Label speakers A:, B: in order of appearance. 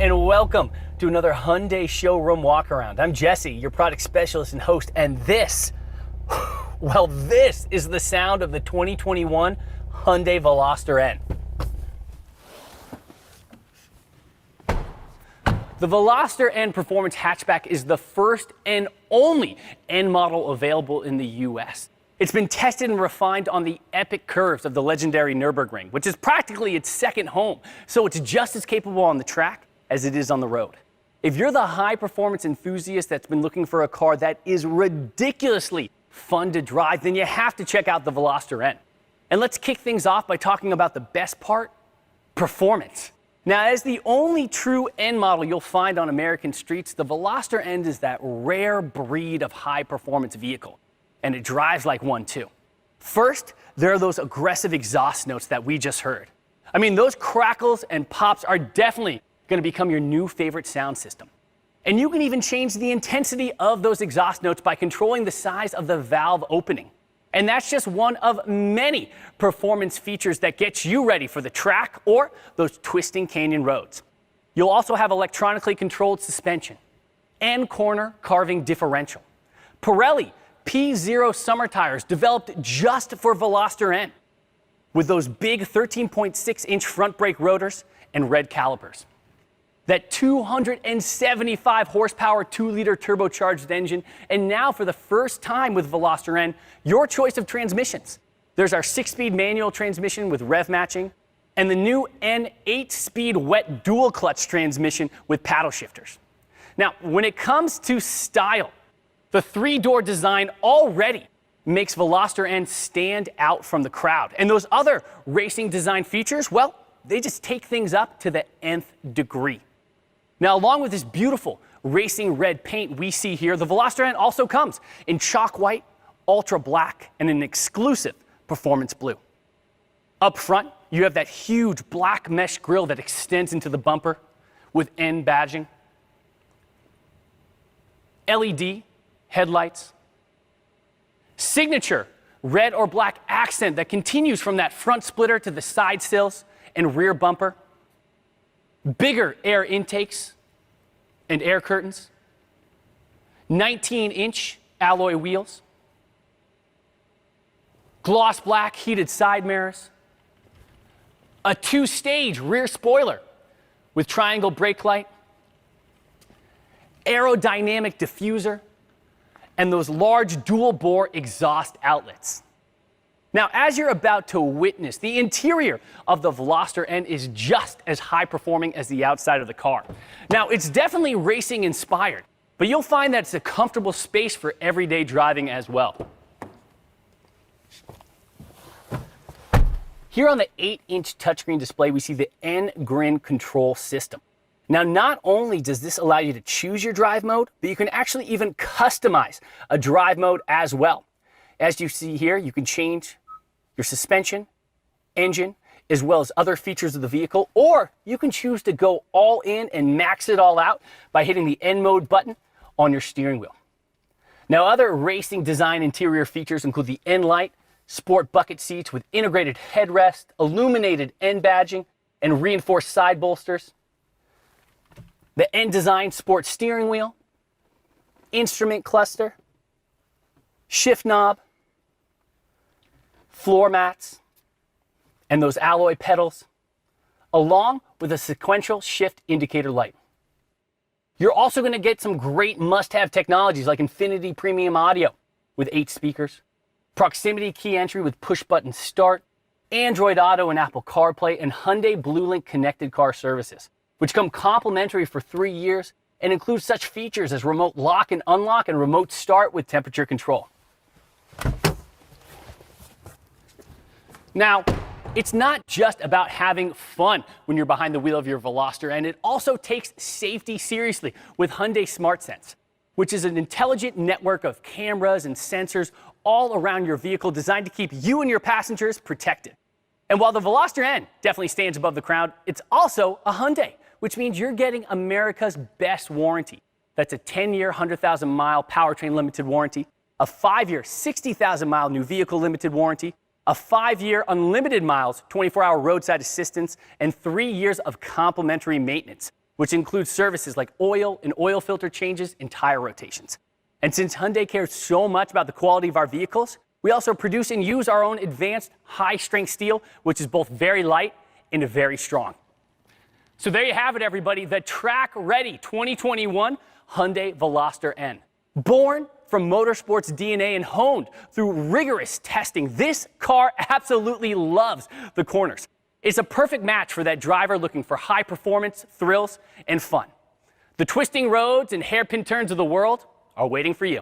A: and welcome to another Hyundai showroom walkaround. I'm Jesse, your product specialist and host, and this, well, this is the sound of the 2021 Hyundai Veloster N. The Veloster N Performance Hatchback is the first and only N model available in the US. It's been tested and refined on the epic curves of the legendary Nürburgring, which is practically its second home, so it's just as capable on the track as it is on the road. If you're the high-performance enthusiast that's been looking for a car that is ridiculously fun to drive, then you have to check out the Veloster N. And let's kick things off by talking about the best part, performance. Now, as the only true N model you'll find on American streets, the Veloster N is that rare breed of high-performance vehicle, and it drives like one too. First, there are those aggressive exhaust notes that we just heard. I mean, those crackles and pops are definitely going to become your new favorite sound system. And you can even change the intensity of those exhaust notes by controlling the size of the valve opening. And that's just one of many performance features that gets you ready for the track or those twisting canyon roads. You'll also have electronically controlled suspension and corner carving differential. Pirelli P0 summer tires developed just for Veloster N, with those big 13.6-inch front brake rotors and red calipers. That 275 horsepower 2-liter turbocharged engine, and now for the first time with Veloster N, your choice of transmissions. There's our 6-speed manual transmission with rev matching, and the new N 8-speed wet dual clutch transmission with paddle shifters. Now, when it comes to style, the 3-door design already makes Veloster N stand out from the crowd. And those other racing design features, well, they just take things up to the nth degree. Now, along with this beautiful racing red paint we see here, the Veloster N also comes in chalk white, ultra black, and an exclusive performance blue. Up front, you have that huge black mesh grille that extends into the bumper with N badging. LED headlights. Signature red or black accent that continues from that front splitter to the side sills and rear bumper. Bigger air intakes and air curtains. 19-inch alloy wheels. Gloss black heated side mirrors. A 2-stage rear spoiler with triangle brake light. Aerodynamic diffuser. And those large dual-bore exhaust outlets. Now, as you're about to witness, the interior of the Veloster N is just as high-performing as the outside of the car. Now, it's definitely racing-inspired, but you'll find that it's a comfortable space for everyday driving as well. Here on the 8-inch touchscreen display, we see the N Grin control system. Now, not only does this allow you to choose your drive mode, but you can actually even customize a drive mode as well. As you see here, you can change your suspension, engine, as well as other features of the vehicle, or you can choose to go all in and max it all out by hitting the N mode button on your steering wheel. Now, other racing design interior features include the N Light, sport bucket seats with integrated headrest, illuminated N badging, and reinforced side bolsters. The N Design sport steering wheel, instrument cluster, shift knob, floor mats, and those alloy pedals, along with a sequential shift indicator light. You're also going to get some great must-have technologies like Infinity Premium Audio with 8 speakers, proximity key entry with push-button start, Android Auto and Apple CarPlay, and Hyundai BlueLink connected car services, which come complimentary for 3 years and include such features as remote lock and unlock and remote start with temperature control. Now, it's not just about having fun when you're behind the wheel of your Veloster, and it also takes safety seriously with Hyundai SmartSense, which is an intelligent network of cameras and sensors all around your vehicle designed to keep you and your passengers protected. And while the Veloster N definitely stands above the crowd, it's also a Hyundai, which means you're getting America's best warranty. That's a 10-year, 100,000-mile powertrain limited warranty, a 5-year, 60,000-mile new vehicle limited warranty, a 5-year unlimited miles, 24-hour roadside assistance, and 3 years of complimentary maintenance, which includes services like oil and oil filter changes and tire rotations. And since Hyundai cares so much about the quality of our vehicles, we also produce and use our own advanced high-strength steel, which is both very light and very strong. So there you have it, everybody, the track-ready 2021 Hyundai Veloster N. Born from motorsports DNA and honed through rigorous testing, this car absolutely loves the corners. It's a perfect match for that driver looking for high performance, thrills, and fun. The twisting roads and hairpin turns of the world are waiting for you.